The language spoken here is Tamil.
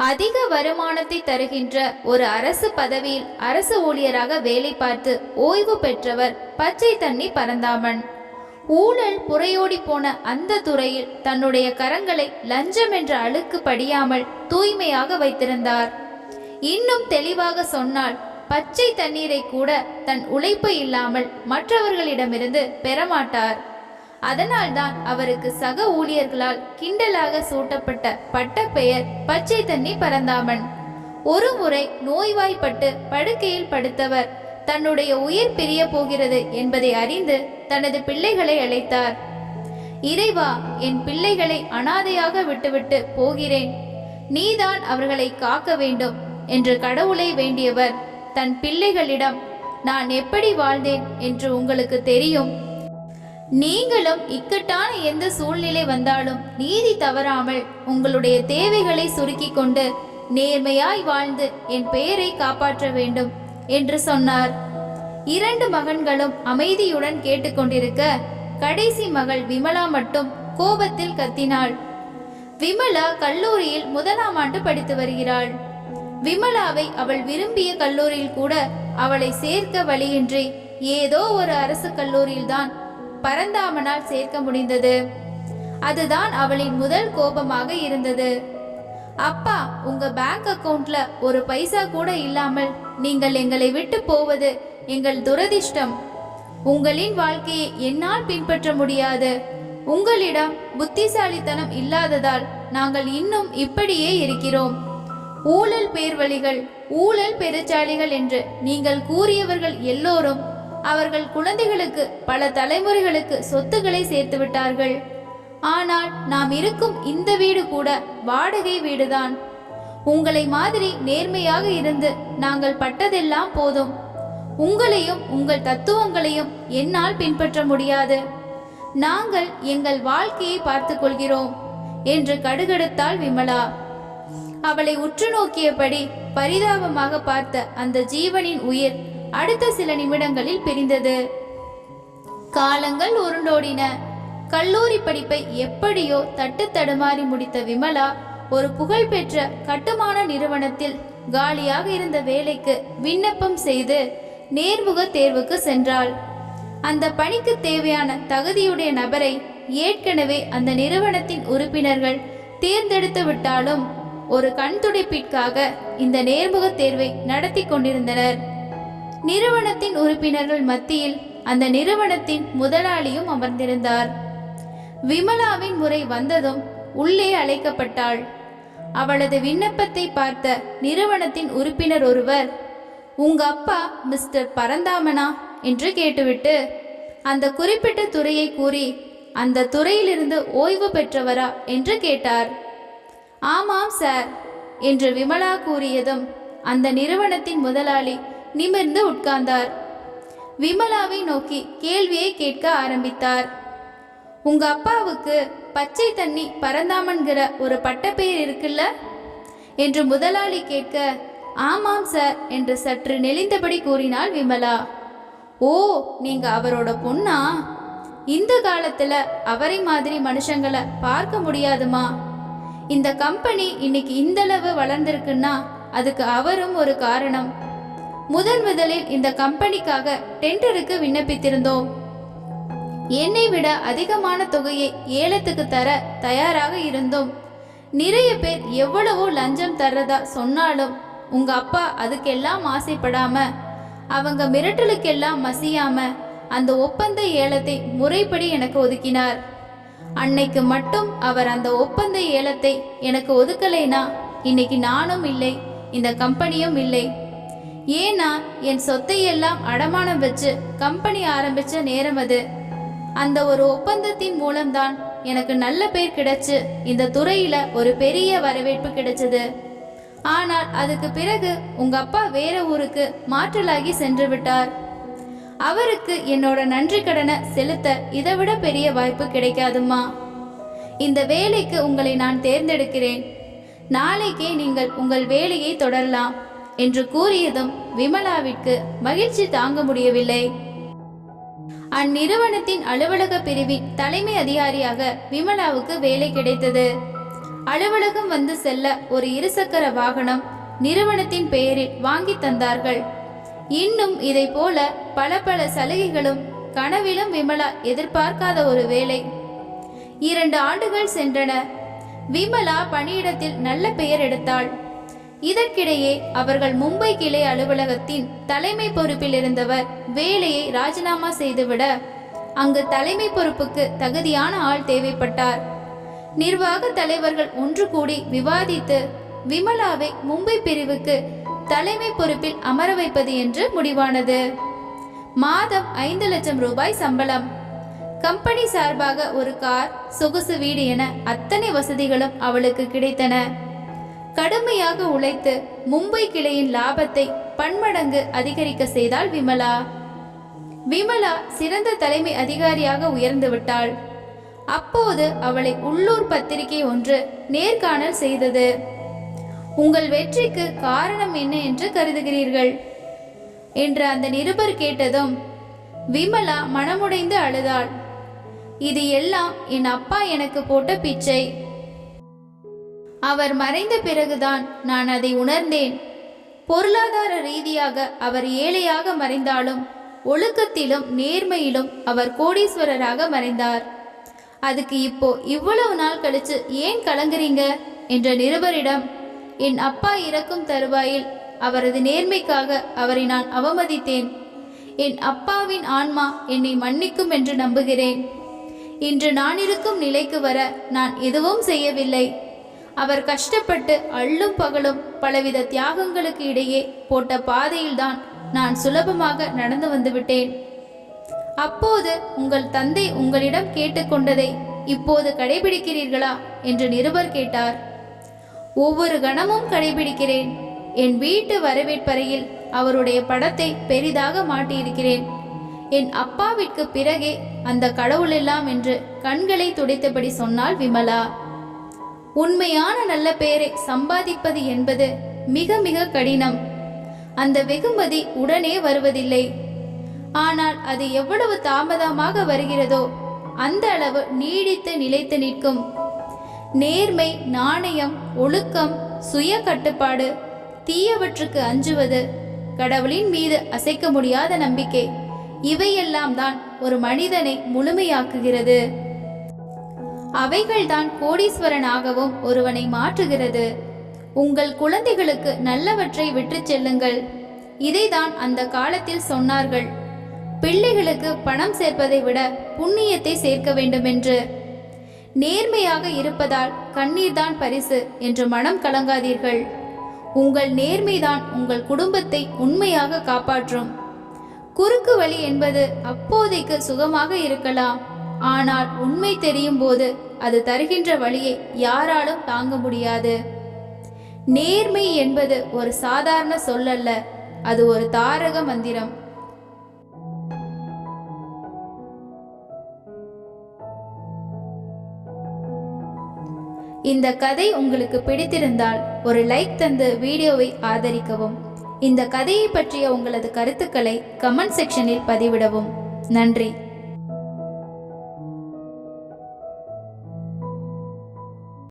அதிக வருமானத்தை தருகின்ற ஒரு அரசு பதவியில் அரசு ஊழியராக வேலை பார்த்து ஓய்வு பெற்றவர் பச்சை தண்ணி பரந்தாமன். ஊழல் புறையோடி போன அந்த துறையில் தன்னுடைய கரங்களை லஞ்சம் என்ற அழுக்கு படியாமல் தூய்மையாக வைத்திருந்தார். இன்னும் தெளிவாக சொன்னால், பச்சை தண்ணீரை கூட தன் உழைப்பு இல்லாமல் மற்றவர்களிடமிருந்து பெறமாட்டார். அதனால்தான் அவருக்கு சக ஊழியர்களால் கிண்டலாக சூட்டப்பட்ட பட்டப்பெயர் பச்சை தண்ணி பரந்தாமன். ஒரு முறை நோய்வாய்ப்பட்டு படுக்கையில் படுத்தவர் தன்னுடைய உயிர் பிரிய போகிறது என்பதை அறிந்து தனது பிள்ளைகளை அழைத்தார். இறைவா, என் பிள்ளைகளை அனாதையாக விட்டுவிட்டு போகிறேன், நீதான் அவர்களை காக்க வேண்டும் என்று கடவுளை வேண்டியவர் தன் பிள்ளைகளிடம், நான் எப்படி வாழ்ந்தேன் என்று உங்களுக்கு தெரியும். நீங்களும் இக்கட்டான எந்த சூழ்நிலை வந்தாலும் நீதி தவறாமல் உங்களுடைய தேவைகளை சுருக்கி கொண்டு நேர்மையாய் வாழ்ந்து என் பெயரை காப்பாற்ற வேண்டும் என்று சொன்னார். 2 மகன்களும் அமைதியுடன் கேட்டுக்கொண்டிருக்க, கடைசி மகள் விமலா மட்டும் கோபத்தில் கத்தினாள். விமலா கல்லூரியில் 1ஆம் ஆண்டு படித்து வருகிறாள். விமலாவை அவள் விரும்பிய கல்லூரியில் கூட அவளை சேர்க்க வழியின்றி ஏதோ ஒரு அரசு கல்லூரியில்தான் பரந்தாமனால் சேர்க்க முடிந்தது. அதுதான் அவளின் முதல் கோபமாக இருந்தது. அப்பா, உங்க பேங்க் அக்கவுண்ட்ல ஒரு பைசா கூட இல்லாமல் நீங்கள் எங்களை விட்டு போவது எங்கள் துரதிர்ஷ்டம். உங்களின் வாழ்க்கையை என்னால் பின்பற்ற முடியாது. உங்களிடம் புத்திசாலித்தனம் இல்லாததால் நாங்கள் இன்னும் இப்படியே இருக்கிறோம். ஊழல் பேர்வழிகள், ஊழல் பெருச்சாளிகள் என்று நீங்கள் கூறியவர்கள் எல்லோரும் அவர்கள் குழந்தைகளுக்கு பல தலைமுறைகளுக்கு சொத்துக்களை சேர்த்து விட்டார்கள். ஆனால் நாம் இருக்கும் இந்த வீடு கூட வாடகை வீடுதான். உங்களை மாதிரி நேர்மையாக இருந்து நாங்கள் பட்டதெல்லாம் போதும். உங்களையும் உங்கள் தத்துவங்களையும் என்னால் பின்பற்ற முடியாது. நாங்கள் எங்கள் வாழ்க்கையை பார்த்து கொள்கிறோம் என்று கடுகடுத்தாள் விமலா. அவளை உற்று நோக்கியபடி பரிதாபமாக பார்த்த அந்த ஜீவனின் உயிர் அடுத்த சில நிமிடங்களில் பிரிந்தது. காலங்கள் உருண்டோடின. கல்லூரி படிப்பை எப்படியோ தட்டு தடுமாறி முடித்த விமலா ஒரு புகழ்பெற்ற கட்டுமான நிறுவனத்தில் காலியாக இருந்த வேலைக்கு விண்ணப்பம் செய்து நேர்முக தேர்வுக்கு சென்றாள். அந்த பணிக்கு தேவையான தகுதியுடைய நபரை ஏற்கனவே அந்த நிறுவனத்தின் உறுப்பினர்கள் தேர்ந்தெடுத்து விட்டாலும் ஒரு கண்துடைப்பிற்காக இந்த நேர்முக தேர்வை நடத்தி கொண்டிருந்தனர். நிறுவனத்தின் உறுப்பினர்கள் மத்தியில் அந்த நிறுவனத்தின் முதலாளியும் அமர்ந்திருந்தார். விமலாவின் முறை வந்ததும் உள்ளே அழைக்கப்பட்டாள். அவளது விண்ணப்பத்தை பார்த்த நிறுவனத்தின் உறுப்பினர் ஒருவர், உங்க அப்பா மிஸ்டர் பரந்தாமனா என்று கேட்டுவிட்டு அந்த குறிப்பிட்ட துறையை கூறி, அந்த துறையிலிருந்து ஓய்வு பெற்றவரா என்று கேட்டார். ஆமாம் சார் என்று விமலா கூறியதும் அந்த நிறுவனத்தின் முதலாளி நிமிர்ந்து உட்கார்ந்தார். விமலாவை நோக்கி கேள்வியை கேட்க ஆரம்பித்தார். உங்க அப்பாவுக்கு பச்சை தண்ணி பரந்தாமன்கிற ஒரு பட்டப்பெயர் இருக்குல்ல என்று முதலாளி கேட்க, ஆமாம் சார் என்று சற்று நெளிந்தபடி கூறினாள் விமலா. ஓ, நீங்க அவரோட பொண்ணா? இந்த காலத்துல அவரை மாதிரி மனுஷங்களை பார்க்க முடியாதுமா. இந்த கம்பெனி இன்னைக்கு இந்தளவு வளர்ந்திருக்குன்னா அதுக்கு அவரும் ஒரு காரணம். முதலில் இந்த கம்பெனிக்காக டெண்டருக்கு விண்ணப்பித்திருந்தோம். என்னை விட அதிகமான தொகையை ஏலத்துக்கு தர தயாராக இருந்தோம். நிறைய பேர் எவ்வளவோ லஞ்சம் தர்றதா சொன்னாலும் உங்க அப்பா அதுக்கெல்லாம் ஆசைப்படாம, அவங்க மிரட்டலுக்கெல்லாம் மசியாம அந்த ஒப்பந்த ஏலத்தை முறைப்படி எனக்கு ஒதுக்கினார். அன்னைக்கு மட்டும் அவர் அந்த ஒப்பந்த ஏலத்தை எனக்கு ஒதுக்கலைனா இன்னைக்கு நானும் இல்லை, இந்த கம்பெனியும் இல்லை. ஏன்னா என் சொத்தையெல்லாம் அடமானம் வச்சு கம்பெனி ஆரம்பிச்ச நேரம் அது. அந்த ஒரு ஒப்பந்தத்தின் மூலம்தான் எனக்கு நல்ல பேர் கிடைச்சு இந்த துறையில ஒரு பெரிய வரவேற்பு கிடைச்சது. ஆனால் அதுக்கு பிறகு உங்க அப்பா வேற ஊருக்கு மாற்றலாகி சென்று விட்டார். அவருக்கு என்னோட நன்றி கடனை செலுத்த இதை விட பெரிய வாய்ப்பு கிடைக்காதுமா. இந்த வேலைக்கு உங்களை நான் தேர்ந்தெடுக்கிறேன். நாளைக்கே நீங்கள் உங்கள் வேலையை தொடரலாம் என்று கூறியதும் விமலாவிற்கு மகிழ்ச்சி தாங்க முடியவில்லை. அந்நிறுவனத்தின் அலுவலக பிரிவின் தலைமை அதிகாரியாக விமலாவுக்கு வேலை கிடைத்தது. அலுவலகம் வந்து செல்ல ஒரு இருசக்கர வாகனம் நிறுவனத்தின் பெயரில் வாங்கி தந்தார்கள். இன்னும் இதை போல பல பல சலுகைகளும் கனவிலும் விமலா எதிர்பார்க்காத ஒரு வேலை. 2 ஆண்டுகள் சென்றன. விமலா பணியிடத்தில் நல்ல பெயர் எடுத்தாள். இதற்கிடையே அவர்கள் மும்பை கிளை அலுவலகத்தின் தலைமை பொறுப்பில் இருந்தவர் வேலையை ராஜினாமா செய்துவிட அங்கு தலைமை பொறுப்புக்கு தகுதியான ஆள் தேவைப்பட்டார். நிர்வாக தலைவர்கள் ஒன்று கூடி விவாதித்து விமலாவை மும்பை பிரிவுக்கு தலைமை பொறுப்பில் அமர வைப்பது என்று முடிவானது. மாதம் 5 லட்சம் ரூபாய் சம்பளம். கம்பெனி சார்பாக ஒரு கார், சொகுசு வீடு என அத்தனை வசதிகளும் அவளுக்கு கிடைத்தன. கடுமையாக உழைத்து மும்பை கிளையின் லாபத்தை பன்மடங்கு அதிகரிக்க செய்தாள் விமலா. விமலா சிறந்த தலைமை அதிகாரியாக உயர்ந்து விட்டாள். அப்போது அவளை உள்ளூர் பத்திரிகை ஒன்று நேர்காணல் செய்தது. உங்கள் வெற்றிக்கு காரணம் என்ன என்று கருதுகிறீர்கள் என்று அந்த நிருபர் கேட்டதும் விமலா மனமுடைந்து அழுதாள். இது எல்லாம் என் அப்பா எனக்கு போட்ட பிச்சை. அவர் மறைந்த பிறகுதான் நான் அதை உணர்ந்தேன். பொருளாதார ரீதியாக அவர் ஏழையாக மறைந்தாலும் ஒழுக்கத்திலும் நேர்மையிலும் அவர் கோடீஸ்வரராக மறைந்தார். அதுக்கு இப்போ இவ்வளவு நாள் கழிச்சு ஏன் கலங்குறீங்க என்ற நிருபரிடம், என் அப்பா இறக்கும் தருவாயில் அவரது நேர்மைக்காக அவரை நான் அவமதித்தேன். என் அப்பாவின் ஆன்மா என்னை மன்னிக்கும் என்று நம்புகிறேன். இன்று நான் இருக்கும் நிலைக்கு வர நான் எதுவும் செய்யவில்லை. அவர் கஷ்டப்பட்டு அள்ளும் பகலும் பலவித தியாகங்களுக்கு இடையே போட்ட பாதையில்தான் நான் சுலபமாக நடந்து வந்துவிட்டேன். அப்போது உங்கள் தந்தை உங்களிடம் கேட்டுக்கொண்டதை இப்போது கடைபிடிக்கிறீர்களா என்று நிருபர் கேட்டார். ஒவ்வொரு கணமும் கடைபிடிக்கிறேன். என் வீட்டு வரவேற்பறையில் அவருடைய படத்தை பெரிதாக மாட்டியிருக்கிறேன். என் அப்பாவிற்கு பிறகே அந்த கடவுளெல்லாம் என்று கண்களை துடைத்தபடி சொன்னாள் விமலா. உண்மையான நல்ல பெயரை சம்பாதிப்பது என்பது மிக மிக கடினம். அந்த வெகுமதி உடனே வருவதில்லை. ஆனால் அது எவ்வளவு தாமதமாக வருகிறதோ அந்த அளவு நீடித்து நிலைத்து நிற்கும். நேர்மை, நாணயம், ஒழுக்கம், சுய கட்டுப்பாடு, தீயவற்றுக்கு அஞ்சுவது, கடவுளின் மீது அசைக்க முடியாத நம்பிக்கை, இவையெல்லாம் தான் ஒரு மனிதனை முழுமையாக்குகிறது. அவைகள்தான் கோடீஸ்வரனாகவும் ஒருவனை மாற்றுகிறது. உங்கள் குழந்தைகளுக்கு நல்லவற்றை விட்டு செல்லுங்கள். இதைதான் அந்த காலத்தில் சொன்னார்கள். பிள்ளைகளுக்கு பணம் சேர்ப்பதை விட புண்ணியத்தை சேர்க்க வேண்டுமென்று. நேர்மையாக இருப்பதால் கண்ணீர்தான் பரிசு என்று மனம் கலங்காதீர்கள். உங்கள் நேர்மைதான் உங்கள் குடும்பத்தை உண்மையாக காப்பாற்றும். குறுக்கு வழி என்பது அப்போதைக்கு சுகமாக இருக்கலாம். ஆனால் உண்மை தெரியும் போது அது தருகின்ற வழியை யாராலும் தாங்க முடியாது. நேர்மை என்பது ஒரு சாதாரண சொல்லல்ல, அது ஒரு தாரக மந்திரம். இந்த கதை உங்களுக்கு பிடித்திருந்தால் ஒரு லைக் தந்து வீடியோவை ஆதரிக்கவும். இந்த கதையை பற்றிய உங்களது கருத்துக்களை கமெண்ட் செக்ஷனில் பதிவிடவும். நன்றி.